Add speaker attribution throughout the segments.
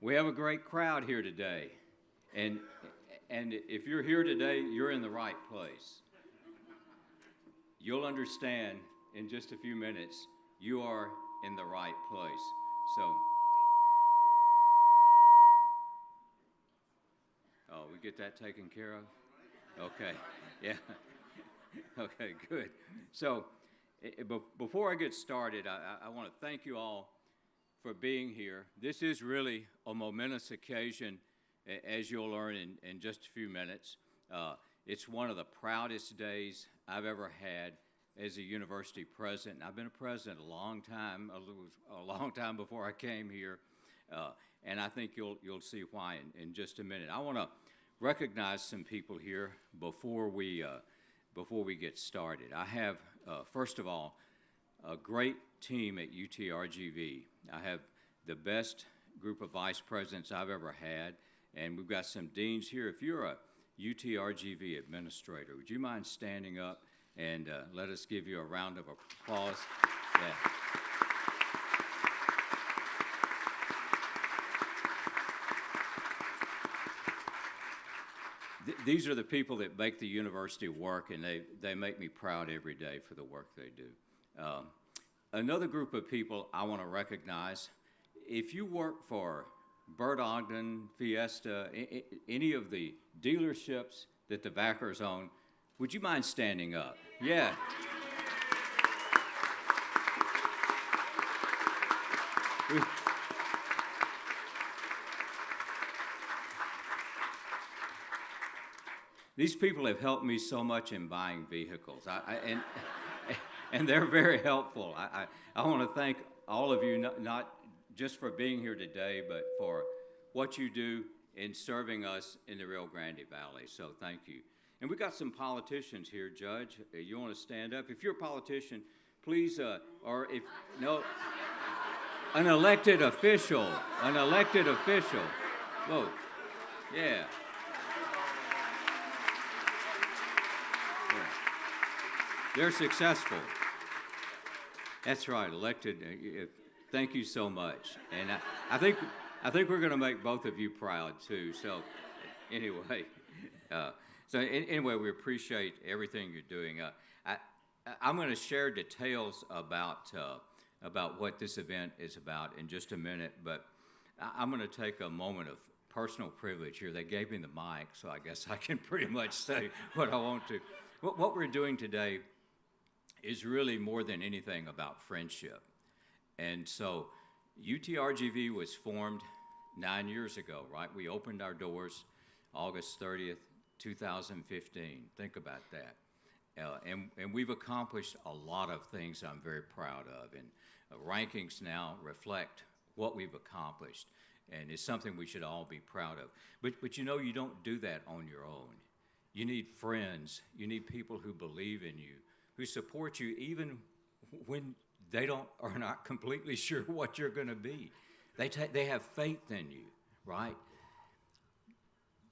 Speaker 1: We have a great crowd here today, and if you're here today, you're in the right place. You'll understand in just a few minutes, you are in the right place. So, we get that taken care of? Okay, yeah. Okay, good. So, before I get started, I want to thank you all for being here. This is really a momentous occasion, as you'll learn in just a few minutes. It's one of the proudest days I've ever had as a university president. I've been a president a long time before I came here, and I think you'll see why in just a minute. I want to recognize some people here before we get started. I have, first of all, a great team at UTRGV. I have the best group of vice presidents I've ever had, and we've got some deans here. If you're a UTRGV administrator, would you mind standing up and let us give you a round of applause? Yeah. These are the people that make the university work, and they make me proud every day for the work they do. Another group of people I want to recognize, if you work for Bert Ogden, Fiesta, any of the dealerships that the Vackers own, would you mind standing up? Yeah. These people have helped me so much in buying vehicles, and they're very helpful. I want to thank all of you, not just for being here today, but for what you do in serving us in the Rio Grande Valley, so thank you. And we've got some politicians here. Judge, you want to stand up? If you're a politician, please, or if, no, an elected official, vote, yeah. They're successful. That's right, elected. Thank you so much. And I think we're going to make both of you proud too. So anyway, anyway, we appreciate everything you're doing. I'm going to share details about what this event is about in just a minute, but I'm going to take a moment of personal privilege here. They gave me the mic, so I guess I can pretty much say what I want to. What we're doing today is really more than anything about friendship. And so UTRGV was formed 9 years ago, right? We opened our doors August 30th, 2015. Think about that. And we've accomplished a lot of things I'm very proud of. And rankings now reflect what we've accomplished. And it's something we should all be proud of. But you know, you don't do that on your own. You need friends. You need people who believe in you, who support you even when they are not completely sure what you're going to be. They have faith in you, right?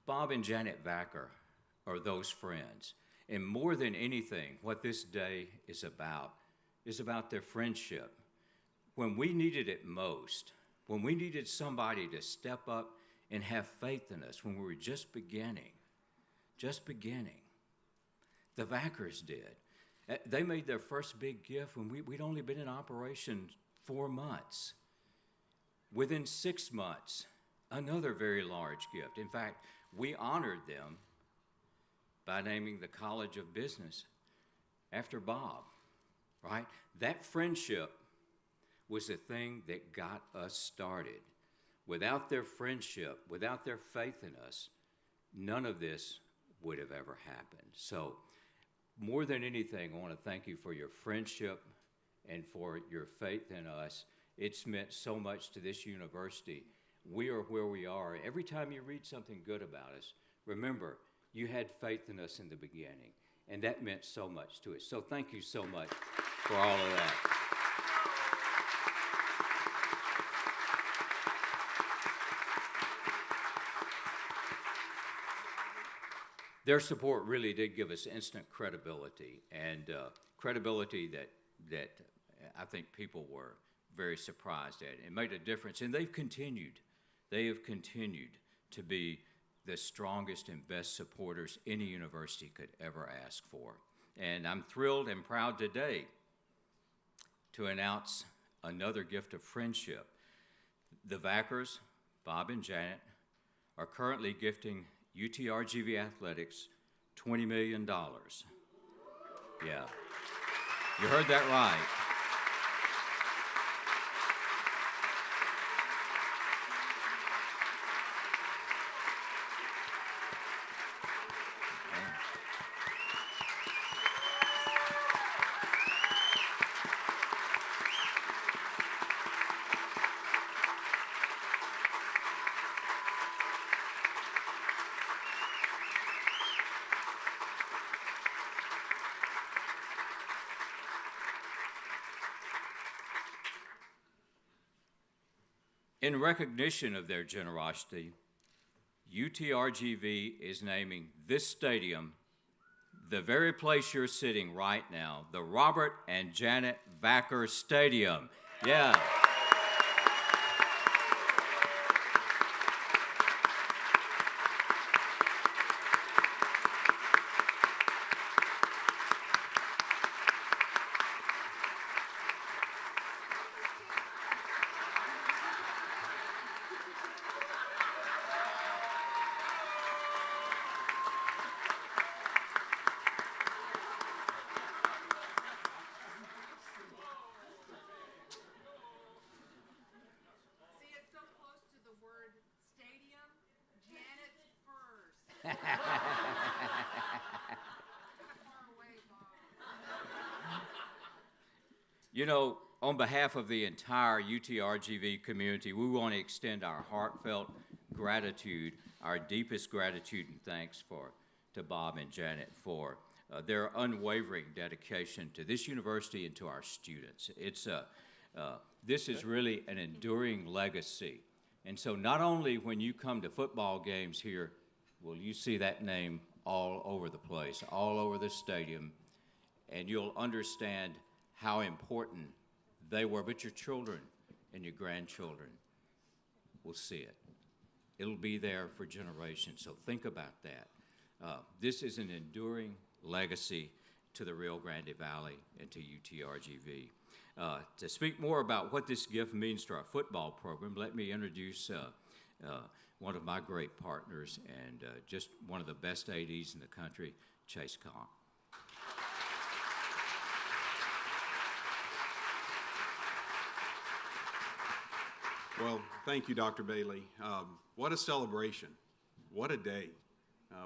Speaker 1: Bob and Janet Vacker are those friends. And more than anything, what this day is about their friendship. When we needed it most, when we needed somebody to step up and have faith in us, when we were just beginning, the Vackers did. They made their first big gift when we'd only been in operation 4 months. Within 6 months, another very large gift. In fact, we honored them by naming the College of Business after Bob, right? That friendship was the thing that got us started. Without their friendship, without their faith in us, none of this would have ever happened. So, more than anything, I want to thank you for your friendship and for your faith in us. It's meant so much to this university. We are where we are. Every time you read something good about us, remember, you had faith in us in the beginning, and that meant so much to us. So thank you so much for all of that. Their support really did give us instant credibility, and credibility that I think people were very surprised at. It made a difference, and they've continued they have continued to be the strongest and best supporters any university could ever ask for. And I'm thrilled and proud today to announce another gift of friendship. The Vackers, Bob and Janet, are currently gifting UTRGV Athletics $20 million. Yeah, you heard that right. In recognition of their generosity, UTRGV is naming this stadium, the very place you're sitting right now, the Robert and Janet Vackers Stadium. Yeah. You know, on behalf of the entire UTRGV community, we want to extend our heartfelt gratitude, our deepest gratitude and thanks to Bob and Janet for their unwavering dedication to this university and to our students. This is really an enduring legacy. And so not only when you come to football games here will you see that name all over the place, all over the stadium, and you'll understand how important they were, but your children and your grandchildren will see it. It'll be there for generations, so think about that. This is an enduring legacy to the Rio Grande Valley and to UTRGV. To speak more about what this gift means to our football program, let me introduce one of my great partners and just one of the best ADs in the country, Chase Conk.
Speaker 2: Well, thank you, Dr. Bailey. What a celebration. What a day.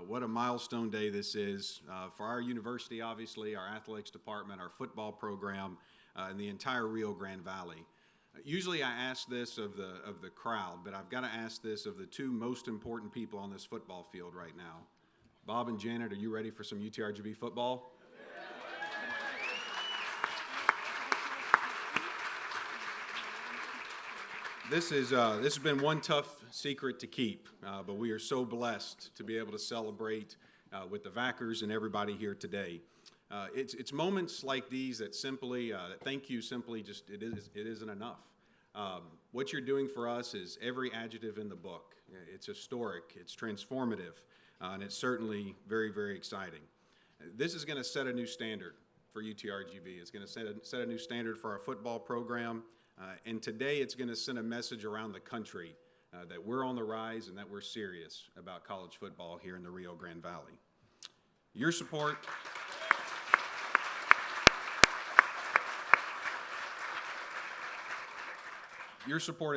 Speaker 2: What a milestone day this is for our university, obviously, our athletics department, our football program, and the entire Rio Grande Valley. Usually I ask this of the crowd, but I've got to ask this of the two most important people on this football field right now. Bob and Janet, are you ready for some UTRGV football? This has been one tough secret to keep, but we are so blessed to be able to celebrate with the Vackers and everybody here today. It's moments like these that simply, thank you simply just, it isn't enough. What you're doing for us is every adjective in the book. It's historic, it's transformative, and it's certainly very, very exciting. This is going to set a new standard for UTRGV. It's going to set a new standard for our football program. And today it's going to send a message around the country that we're on the rise and that we're serious about college football here in the Rio Grande Valley. Your support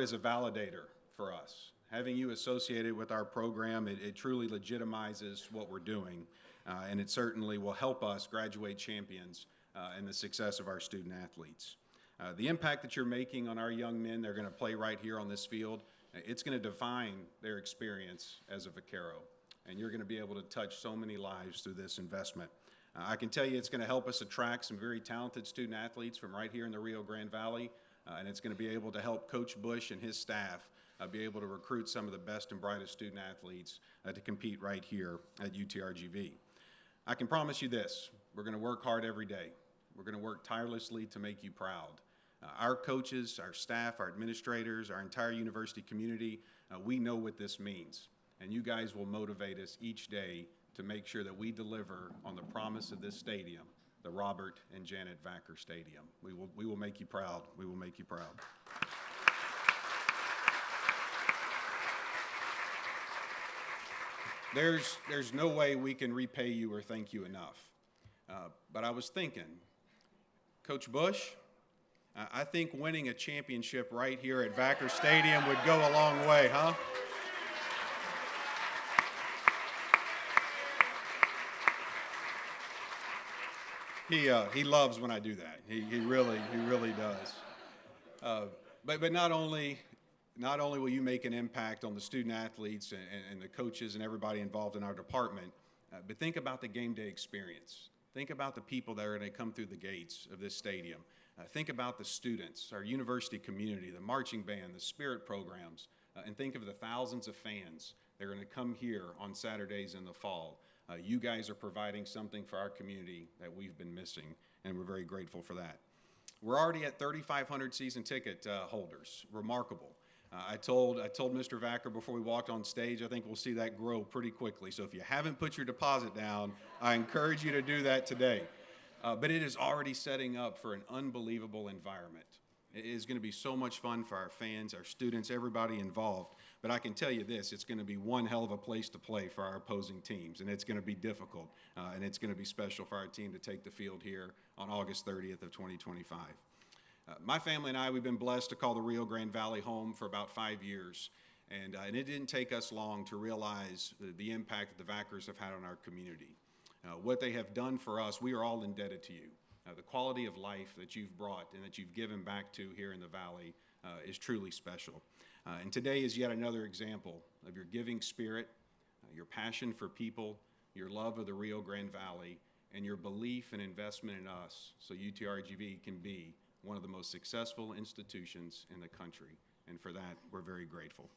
Speaker 2: is a validator for us. Having you associated with our program, it truly legitimizes what we're doing, and it certainly will help us graduate champions and the success of our student athletes. The impact that you're making on our young men, they're going to play right here on this field, it's going to define their experience as a vaquero. And you're going to be able to touch so many lives through this investment. I can tell you it's going to help us attract some very talented student athletes from right here in the Rio Grande Valley. And it's going to be able to help Coach Bush and his staff be able to recruit some of the best and brightest student athletes to compete right here at UTRGV. I can promise you this, we're going to work hard every day. We're going to work tirelessly to make you proud. Our coaches, our staff, our administrators, our entire university community, We know what this means, and you guys will motivate us each day to make sure that we deliver on the promise of this stadium, the Robert and Janet Vackers Stadium. We will make you proud. We will make you proud. There's no way we can repay you or thank you enough. But I was thinking, Coach Bush, I think winning a championship right here at Vackers Stadium would go a long way, huh? He loves when I do that. He really does. But not only will you make an impact on the student athletes and the coaches and everybody involved in our department, but think about the game day experience. Think about the people that are going to come through the gates of this stadium. Think about the students, our university community, the marching band, the spirit programs, and think of the thousands of fans that are going to come here on Saturdays in the fall. You guys are providing something for our community that we've been missing, and we're very grateful for that. We're already at 3,500 season ticket holders. Remarkable. I told Mr. Vacker before we walked on stage, I think we'll see that grow pretty quickly. So if you haven't put your deposit down, I encourage you to do that today. But it is already setting up for an unbelievable environment. It is going to be so much fun for our fans, our students, everybody involved. But I can tell you this, it's going to be one hell of a place to play for our opposing teams, and it's going to be difficult, and it's going to be special for our team to take the field here on August 30th of 2025. My family and I, we've been blessed to call the Rio Grande Valley home for about 5 years, and it didn't take us long to realize the impact that the Vackers have had on our community. What they have done for us, we are all indebted to you. The quality of life that you've brought and that you've given back to here in the Valley is truly special. And today is yet another example of your giving spirit, your passion for people, your love of the Rio Grande Valley, and your belief and investment in us so UTRGV can be one of the most successful institutions in the country. And for that, we're very grateful.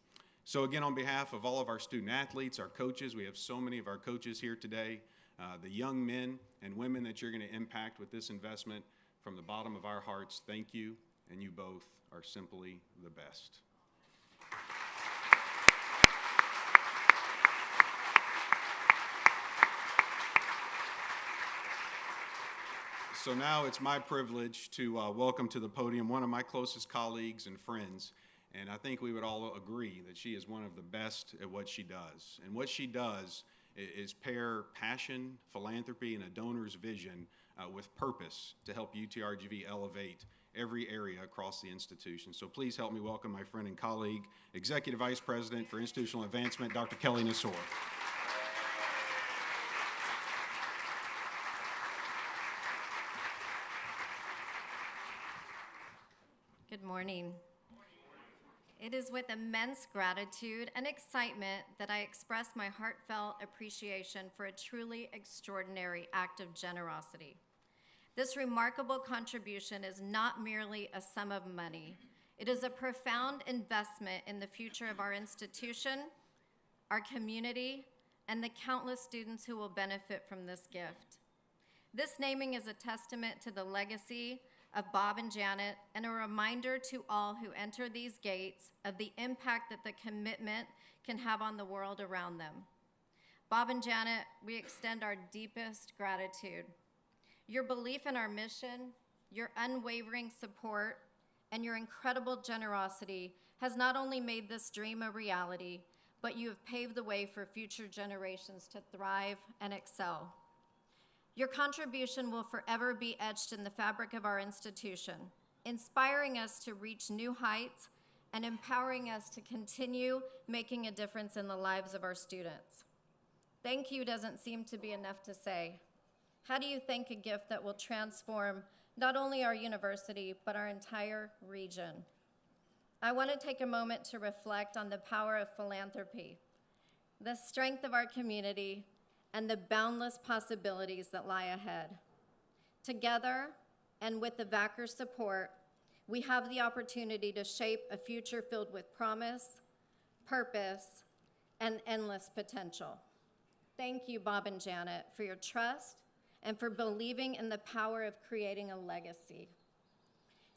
Speaker 2: So again, on behalf of all of our student athletes, our coaches, we have so many of our coaches here today, the young men and women that you're going to impact with this investment, from the bottom of our hearts, thank you, and you both are simply the best. So now it's my privilege to welcome to the podium one of my closest colleagues and friends, and I think we would all agree that she is one of the best at what she does. And what she does is pair passion, philanthropy, and a donor's vision with purpose to help UTRGV elevate every area across the institution. So please help me welcome my friend and colleague, Executive Vice President for Institutional Advancement, Dr. Kelly Nassour.
Speaker 3: Good morning. It is with immense gratitude and excitement that I express my heartfelt appreciation for a truly extraordinary act of generosity. This remarkable contribution is not merely a sum of money. It is a profound investment in the future of our institution, our community, and the countless students who will benefit from this gift. This naming is a testament to the legacy of Bob and Janet, and a reminder to all who enter these gates of the impact that the commitment can have on the world around them. Bob and Janet, we extend our deepest gratitude. Your belief in our mission, your unwavering support, and your incredible generosity has not only made this dream a reality, but you have paved the way for future generations to thrive and excel. Your contribution will forever be etched in the fabric of our institution, inspiring us to reach new heights and empowering us to continue making a difference in the lives of our students. Thank you doesn't seem to be enough to say. How do you thank a gift that will transform not only our university, but our entire region? I want to take a moment to reflect on the power of philanthropy, the strength of our community, and the boundless possibilities that lie ahead. Together, and with the Vackers' support, we have the opportunity to shape a future filled with promise, purpose, and endless potential. Thank you, Bob and Janet, for your trust and for believing in the power of creating a legacy.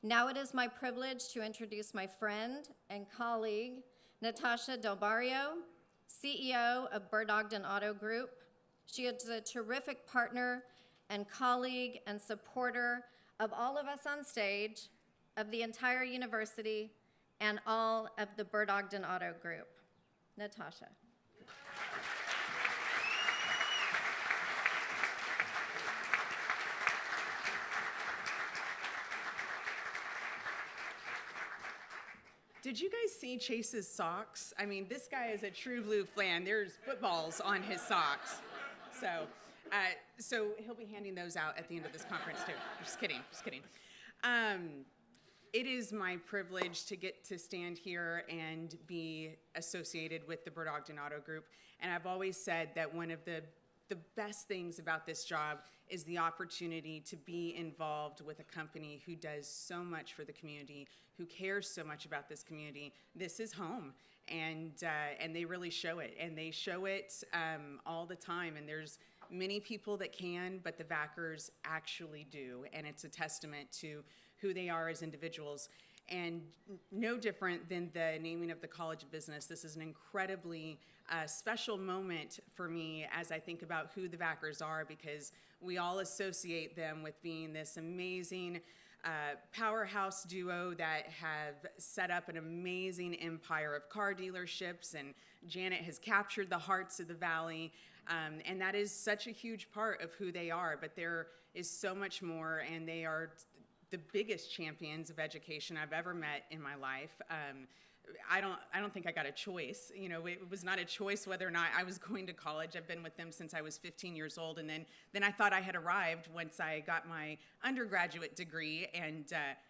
Speaker 3: Now it is my privilege to introduce my friend and colleague, Natasha Del Barrio, CEO of Bird Ogden Auto Group. She is a terrific partner and colleague and supporter of all of us on stage, of the entire university, and all of the Bird Ogden Auto Group. Natasha.
Speaker 4: Did you guys see Chase's socks? I mean, this guy is a true blue fan. There's footballs on his socks. So he'll be handing those out at the end of this conference too. Just kidding. It is my privilege to get to stand here and be associated with the Bird Ogden Auto Group. And I've always said that one of the best things about this job is the opportunity to be involved with a company who does so much for the community, who cares so much about this community. This is home, and they really show it, and they show it all the time. And there's many people that can, but the Vackers actually do, and it's a testament to who they are as individuals. And no different than the naming of the College of Business, this is an incredibly special moment for me as I think about who the Vackers are, because we all associate them with being this amazing powerhouse duo that have set up an amazing empire of car dealerships, and Janet has captured the hearts of the Valley, and that is such a huge part of who they are. But there is so much more, and they are the biggest champions of education I've ever met in my life. I don't think I got a choice. You know, it was not a choice whether or not I was going to college. I've been with them since I was 15 years old, and then I thought I had arrived once I got my undergraduate degree, and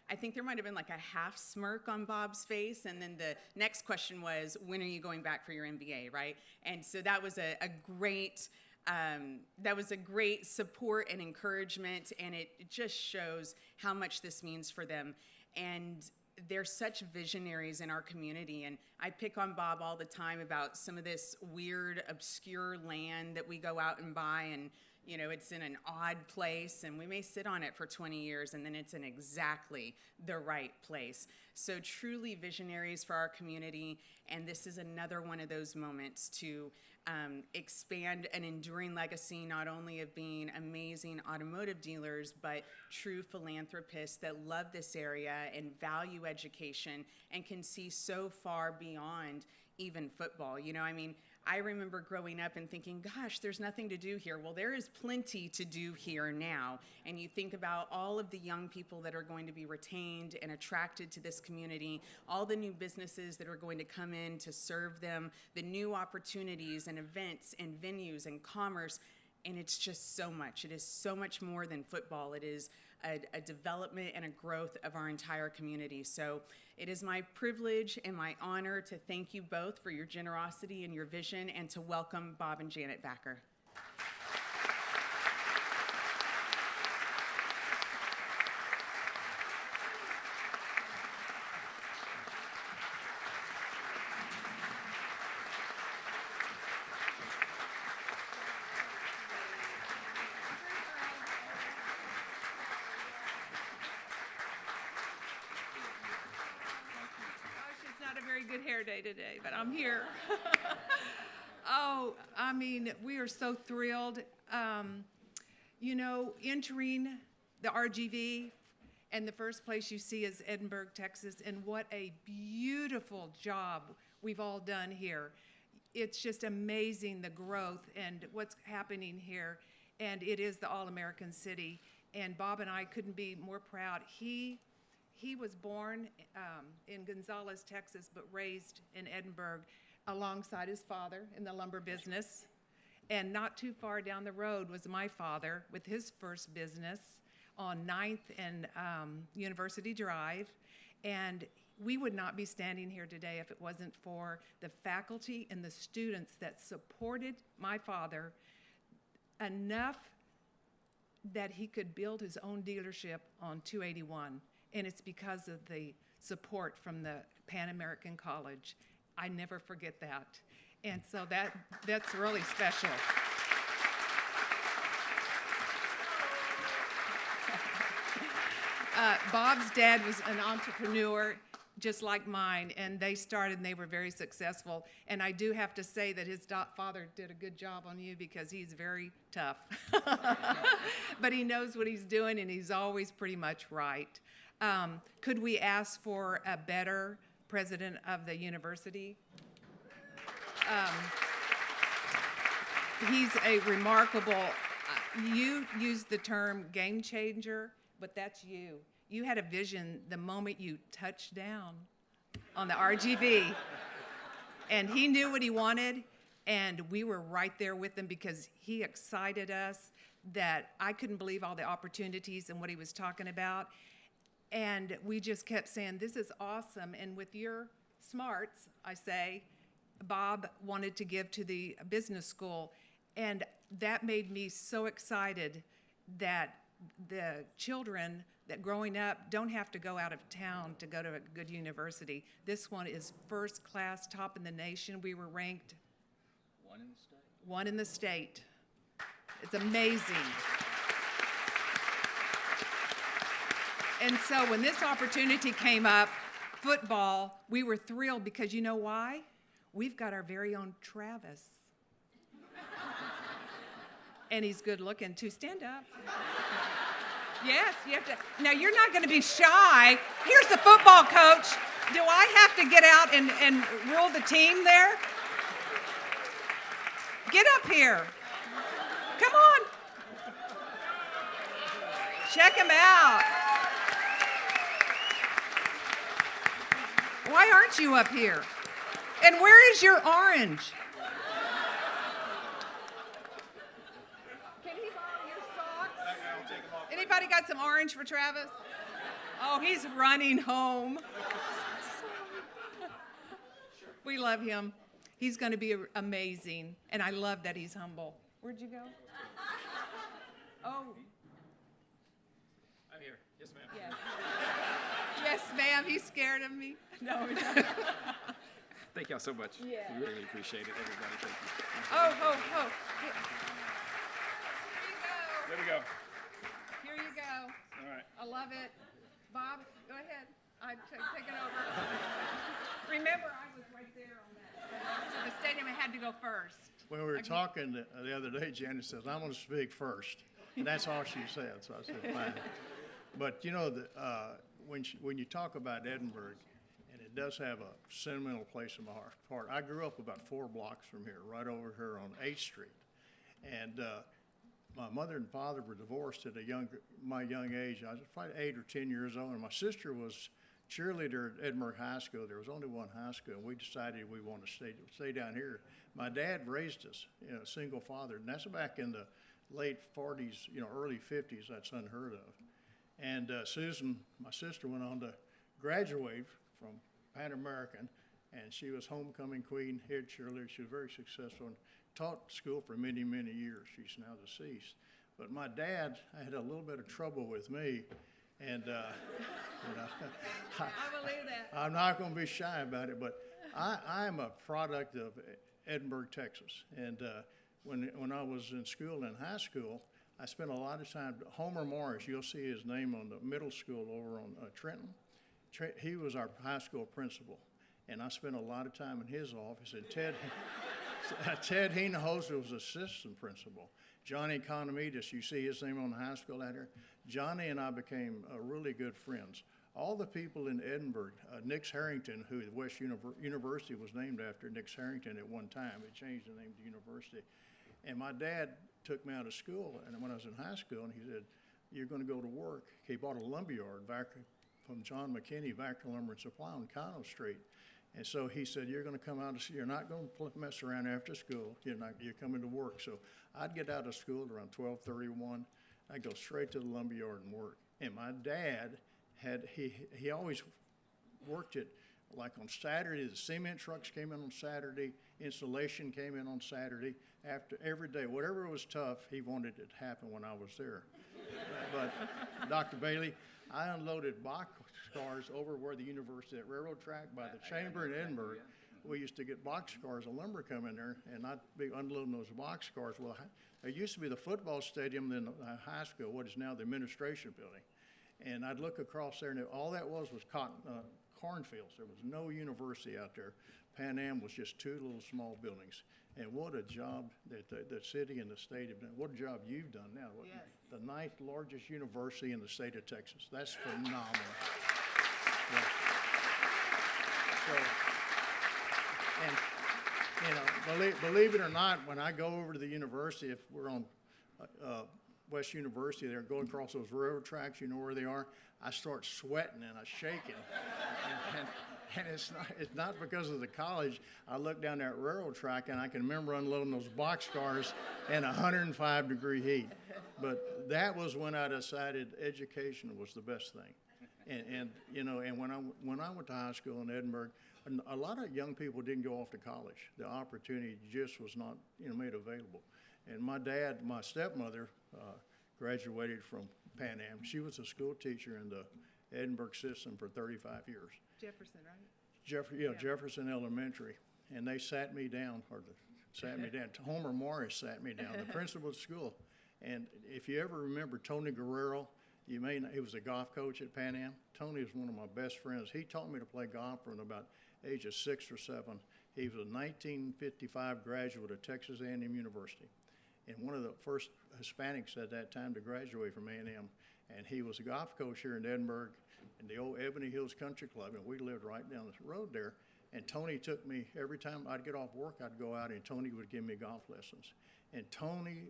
Speaker 4: I think there might have been like a half smirk on Bob's face, and then the next question was, when are you going back for your MBA, right? And so that was a great support and encouragement, and it just shows how much this means for them. And they're such visionaries in our community, and I pick on Bob all the time about some of this weird, obscure land that we go out and buy, and you know, it's in an odd place, and we may sit on it for 20 years, and then it's in exactly the right place. So truly visionaries for our community, and this is another one of those moments to expand an enduring legacy, not only of being amazing automotive dealers, but true philanthropists that love this area and value education and can see so far beyond even football. You know, I mean, I remember growing up and thinking, gosh, there's nothing to do here. Well, there is plenty to do here now. And you think about all of the young people that are going to be retained and attracted to this community, all the new businesses that are going to come in to serve them, the new opportunities and events and venues and commerce. And it's just so much. It is so much more than football. It is a development and a growth of our entire community. So it is my privilege and my honor to thank you both for your generosity and your vision, and to welcome Bob and Janet Vacker.
Speaker 5: Good hair day today, but I'm here. Oh, I mean, we are so thrilled. You know, entering the RGV, and the first place you see is Edinburgh, Texas, and what a beautiful job we've all done here. It's just amazing, the growth and what's happening here, and it is the all-American city, and Bob and I couldn't be more proud. He was born in Gonzales, Texas, but raised in Edinburgh alongside his father in the lumber business. And not too far down the road was my father with his first business on 9th and University Drive. And we would not be standing here today if it wasn't for the faculty and the students that supported my father enough that he could build his own dealership on 281. And it's because of the support from the Pan American College. I never forget that. And so that's really special. Bob's dad was an entrepreneur, just like mine, and they started and they were very successful. And I do have to say that his father did a good job on you because he's very tough. But he knows what he's doing, and he's always pretty much right. Could we ask for a better president of the university? He's a remarkable, you used the term game changer, but that's you. You had a vision the moment you touched down on the RGV. And he knew what he wanted, and we were right there with him because he excited us that I couldn't believe all the opportunities and what he was talking about. And we just kept saying, this is awesome. And with your smarts, I say, Bob wanted to give to the business school. And that made me so excited that the children that growing up don't have to go out of town to go to a good university. This one is first class, top in the nation. We were ranked one in the state. One in the state. It's amazing. And so when this opportunity came up, football, we were thrilled because you know why? We've got our very own Travis. And he's good looking too. Stand up. Yes, you have to. Now, you're not going to be shy. Here's the football coach. Do I have to get out and rule the team there? Get up here. Come on. Check him out. Why aren't you up here? And where is your orange? Anybody got some orange for Travis? Oh, he's running home. We love him. He's going to be amazing. And I love that he's humble. Where'd you go? Oh.
Speaker 6: I'm here. Yes, ma'am.
Speaker 5: Yes. Yes, ma'am. He's scared of me. No, he's not.
Speaker 6: Thank y'all so much.
Speaker 5: Yeah.
Speaker 6: We really appreciate it, everybody. Thank you.
Speaker 5: Oh.
Speaker 6: There we go.
Speaker 5: Here you go.
Speaker 6: All right.
Speaker 5: I love it. Bob, go ahead. I'm taking over. Remember, I was right there on that. So the stadium, I had to go first.
Speaker 7: When we were talking the other day, Janet says, I'm going to speak first. And that's all she said, so I said, fine. But, you know, when you talk about Edinburgh, and it does have a sentimental place in my heart. I grew up about 4 blocks from here, right over here on 8th Street. And my mother and father were divorced at my young age. I was probably 8 or 10 years old, and my sister was cheerleader at Edinburgh High School. There was only one high school, and we decided we wanted to stay down here. My dad raised us, single father, and that's back in the late 40s, early 50s. That's unheard of. And Susan, my sister, went on to graduate from Pan American, and she was homecoming queen, head cheerleader. She was very successful and taught school for many, many years. She's now deceased. But my dad had a little bit of trouble with me, and
Speaker 5: I believe that.
Speaker 7: I'm not going to be shy about it, but I'm a product of Edinburgh, Texas. And when I was in school, in high school, I spent a lot of time. Homer Morris, you'll see his name on the middle school over on Trenton. He was our high school principal, and I spent a lot of time in his office. And Ted Heenhoser was assistant principal. Johnny Economides, you see his name on the high school out here. Johnny and I became really good friends. All the people in Edinburgh, Nix Harrington, who West University was named after Nix Harrington at one time. It changed the name to university. And my dad took me out of school, and when I was in high school, and he said, "You're going to go to work." He bought a lumberyard from John McKinney, Vacker Lumber and Supply on Connell Street. And so he said, "You're going to come out of school. You're not going to mess around after school. You're coming to work." So I'd get out of school at around 12:31. I'd go straight to the lumberyard and work. And my dad he always worked it like on Saturday. The cement trucks came in on Saturday. Installation came in on Saturday. After every day, whatever was tough, he wanted it to happen when I was there. But Dr. Bailey, I unloaded boxcars over where the university, at railroad track by the chamber in Edinburgh. We used to get boxcars of lumber come in there, and I'd be unloading those boxcars. Well, there used to be the football stadium, then the high school, what is now the administration building. And I'd look across there, and all that was cornfields. There was no university out there. Pan Am was just two little small buildings. And what a job that the city and the state have done. What a job you've done now.
Speaker 4: Yes.
Speaker 7: The ninth largest university in the state of Texas. That's phenomenal. Yeah. So, and, you know, believe it or not, when I go over to the university, if we're on West University, they're going across those railroad tracks, you know where they are, I start sweating and I'm shaking. And it's not because of the college. I look down that railroad track and I can remember unloading those boxcars in 105-degree heat. But that was when I decided education was the best thing. And you know, and when I went to high school in Edinburgh, a lot of young people didn't go off to college. The opportunity just was not, you know, made available. And my stepmother graduated from Pan Am. She was a school teacher in the Edinburgh system for 35 years.
Speaker 5: Jefferson, right?
Speaker 7: Yeah. Jefferson Elementary. And they sat me down, Homer Morris sat me down, the principal of the school. And if you ever remember Tony Guerrero, he was a golf coach at Pan Am. Tony was one of my best friends. He taught me to play golf from about age of 6 or 7. He was a 1955 graduate of Texas A&M University, and one of the first Hispanics at that time to graduate from A&M. And he was a golf coach here in Edinburgh in the old Ebony Hills Country Club, and we lived right down the road there. And Tony took me, every time I'd get off work, I'd go out and Tony would give me golf lessons. And Tony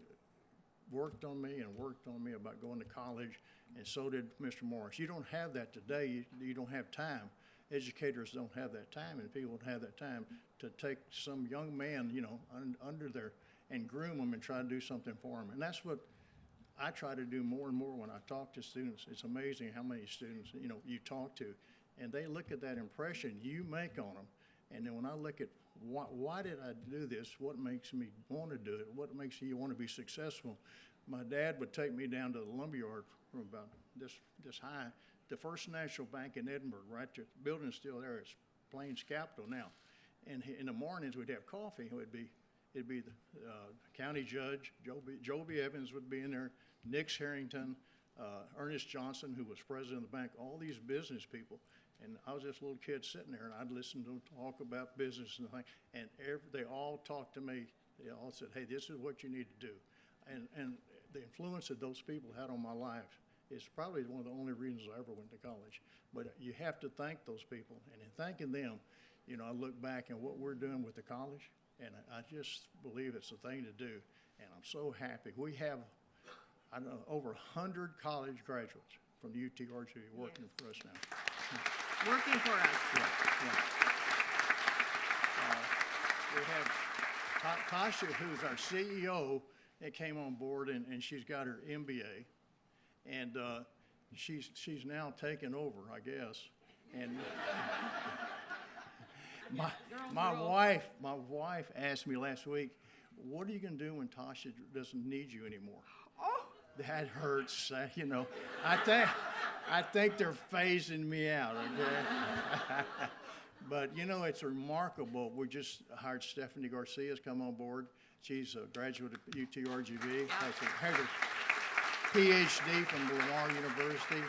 Speaker 7: worked on me about going to college, and so did Mr. Morris. You don't have that today. You don't have time. Educators don't have that time, and people don't have that time to take some young man, you know, under there and groom them and try to do something for them. And that's what I try to do more and more when I talk to students. It's amazing how many students, you know, you talk to, and they look at that impression you make on them. And then when I look at why did I do this, what makes me want to do it, what makes you want to be successful, my dad would take me down to the lumberyard from about this high, the First National Bank in Edinburgh, right there. The building's still there. It's Plains Capital now. And in the mornings we'd have coffee. It'd be the county judge, Joby Evans would be in there, Nix Harrington, Ernest Johnson, who was president of the bank, all these business people. And I was just a little kid sitting there, and I'd listen to them talk about business and things. And they all talked to me. They all said, hey, this is what you need to do. And the influence that those people had on my life is probably one of the only reasons I ever went to college. But you have to thank those people. And in thanking them, you know, I look back at what we're doing with the college, and I just believe it's the thing to do. And I'm so happy. We have, I don't know, over 100 college graduates from the UTRGV working for us now.
Speaker 5: Working for us.
Speaker 7: Yeah. We have Tasha, who's our CEO, that came on board, and she's got her MBA, and she's now taken over, I guess. And my wife asked me last week, "What are you going to do when Tasha doesn't need you anymore?"
Speaker 5: Oh.
Speaker 7: That hurts, you know. I think they're phasing me out, okay? But, you know, it's remarkable. We just hired Stephanie Garcia's come on board. She's a graduate at UTRGV. Has a PhD from Lamar University.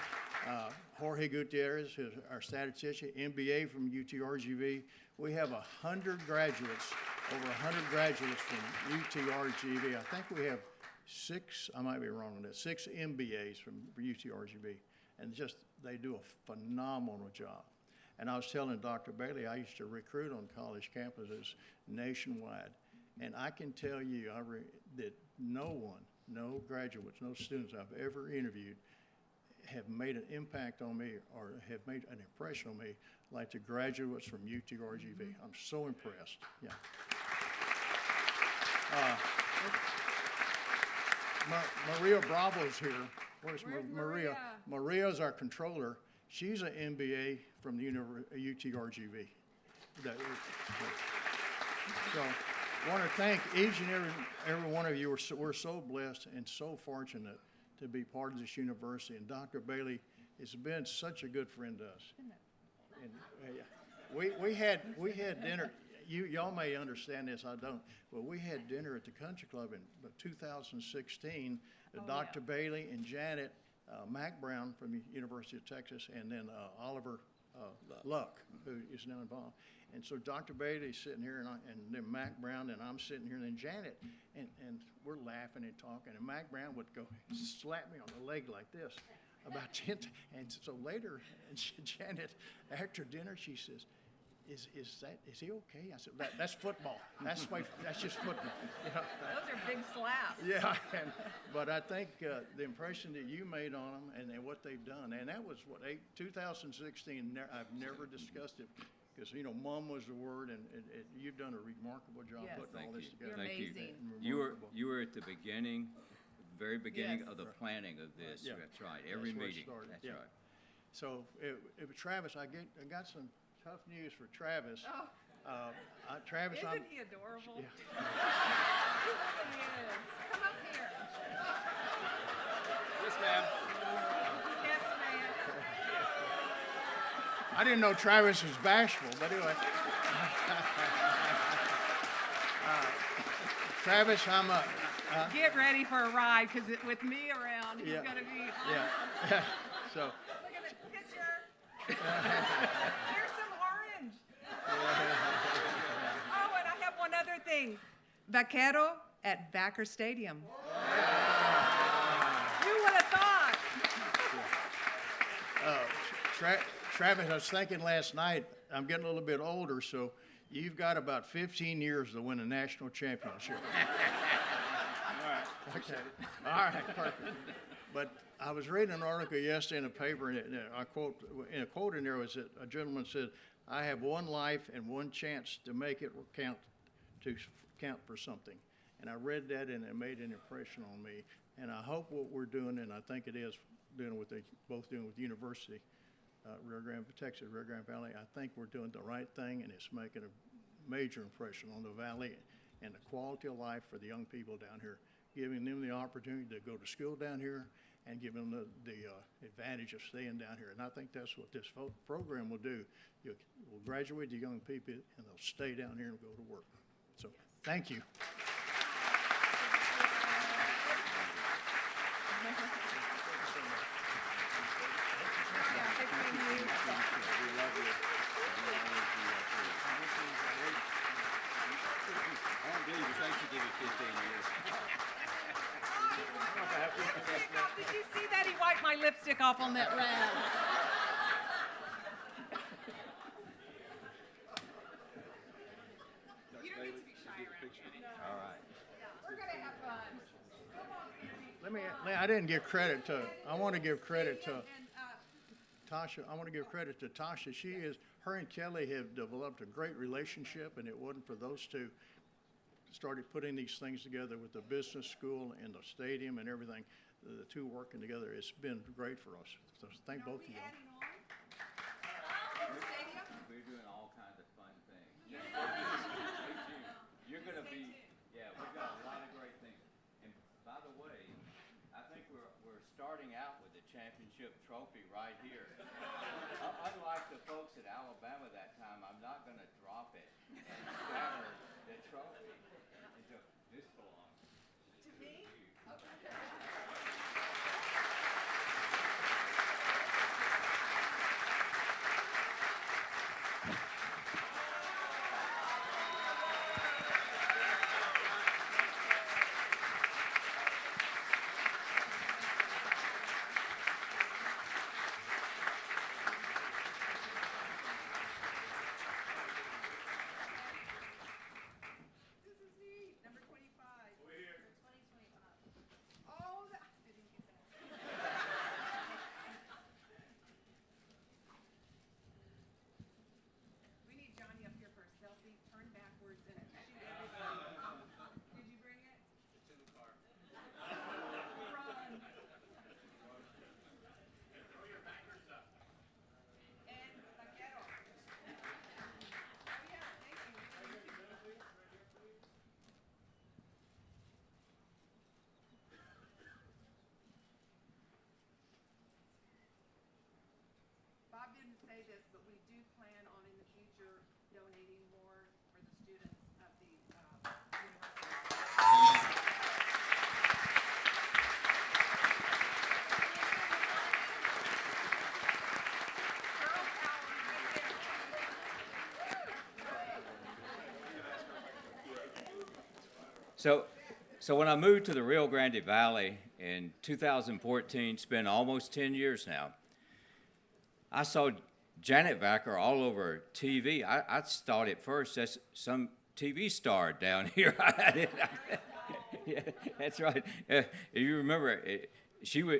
Speaker 7: Jorge Gutierrez, who's our statistician, MBA from UTRGV. We have 100 graduates, over 100 graduates from UTRGV. I think we have 6, I might be wrong on that, 6 MBAs from UTRGV. And just, they do a phenomenal job. And I was telling Dr. Bailey, I used to recruit on college campuses nationwide. And I can tell you that no graduates, no students I've ever interviewed have made an impact on me or have made an impression on me like the graduates from UTRGV. I'm so impressed, yeah. Maria Bravo's here. Where's Maria? Maria's our controller. She's an MBA from the UTRGV. So I want to thank each and every one of you. We're so blessed and so fortunate to be part of this university. And Dr. Bailey has been such a good friend to us. And we had dinner. Y'all may understand this, I don't. But we had dinner at the country club in 2016. Dr. Bailey and Janet Mac Brown from the University of Texas, and then Oliver Luck, who is now involved. And so Dr. Beatty's sitting here, and then Mac Brown, and I'm sitting here, and then Janet, and we're laughing and talking, and Mac Brown would go slap me on the leg like this about 10 and so later, Janet, after dinner, she says, is he okay? I said, that's football. That's just football. You know?
Speaker 5: Those are big slaps.
Speaker 7: Yeah, but I think the impression that you made on them and what they've done, and that was 2016. I've never discussed it because Mom was the word, and you've done a remarkable job
Speaker 5: Yes.
Speaker 7: putting all this together.
Speaker 1: Thank you.
Speaker 5: amazing.
Speaker 1: You were at the beginning, very beginning
Speaker 5: Yes.
Speaker 1: of the planning of this.
Speaker 7: Yeah.
Speaker 1: That's right. Every
Speaker 7: That's where it
Speaker 1: meeting.
Speaker 7: started,
Speaker 1: That's
Speaker 7: yeah.
Speaker 1: right.
Speaker 7: So, Travis, I got some tough news for Travis. Travis,
Speaker 5: Isn't he adorable?
Speaker 7: Yeah.
Speaker 5: He really is. Come up here.
Speaker 6: Yes, ma'am.
Speaker 5: Yes, ma'am.
Speaker 7: I didn't know Travis was bashful, but anyway. Travis, I'm a.
Speaker 5: Get ready for a ride, because with me around, he's
Speaker 7: Yeah.
Speaker 5: going to be.
Speaker 7: Yeah. So,
Speaker 5: Look at the picture. Here's some orange. Oh, and I have one other thing. Vaquero at Vackers Stadium. Who would have thought?
Speaker 7: Travis, I was thinking last night, I'm getting a little bit older, so you've got about 15 years to win a national championship. Okay. All right, perfect. But I was reading an article yesterday in the paper, and a quote in there was that a gentleman said, "I have one life and one chance to make it count for something." And I read that, and it made an impression on me. And I hope what we're doing, and I think it is both doing with the University, Rio Grande, Texas, Rio Grande Valley, I think we're doing the right thing, and it's making a major impression on the valley and the quality of life for the young people down here, giving them the opportunity to go to school down here and giving them the advantage of staying down here. And I think that's what this program will do. We'll graduate the young people, and they'll stay down here and go to work. So thank you.
Speaker 5: Did you see that? He wiped my lipstick off on that rag. You don't need to be shy around here.
Speaker 1: All right.
Speaker 5: We're going to have fun.
Speaker 7: I didn't give credit to, I want to give credit to Tasha. I want to give credit to Tasha. Her and Kelly have developed a great relationship, and it wasn't for those two started putting these things together with the business school and the stadium and everything, the two working together. It's been great for us. So thank both of you.
Speaker 1: We're doing all kinds of fun things. Stay tuned. You're going to be, yeah, we've got a lot of great things. And by the way, I think we're starting out with the championship trophy right here. Unlike the folks at Alabama that time, I'm not going to drop it and scatter the trophy. And so this belongs to me. So when I moved to the Rio Grande Valley in 2014, it's been almost 10 years now, I saw Janet Vacker all over TV. I thought at first that's some TV star down here. Yeah, that's right. You remember,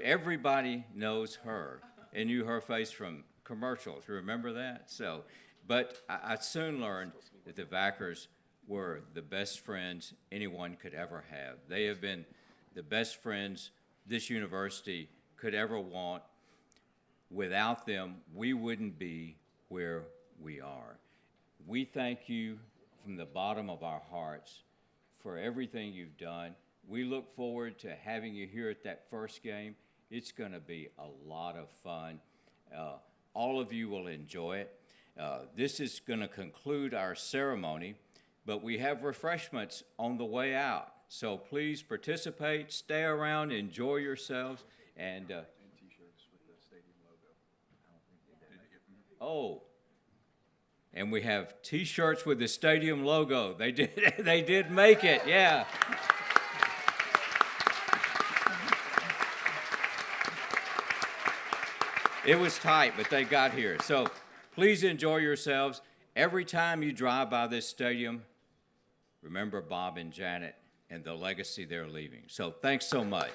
Speaker 1: everybody knows her and knew her face from commercials. Remember that? So, but I soon learned that the Vackers were the best friends anyone could ever have. They have been the best friends this university could ever want. Without them, we wouldn't be where we are. We thank you from the bottom of our hearts for everything you've done. We look forward to having you here at that first game. It's going to be a lot of fun. All of you will enjoy it. This is going to conclude our ceremony, but we have refreshments on the way out. So please participate, stay around, enjoy yourselves, and
Speaker 2: T-shirts with the stadium logo.
Speaker 1: oh, and we have T-shirts with the stadium logo. They did make it, yeah. It was tight, but they got here. So please enjoy yourselves. Every time you drive by this stadium, remember Bob and Janet and the legacy they're leaving. So thanks so much.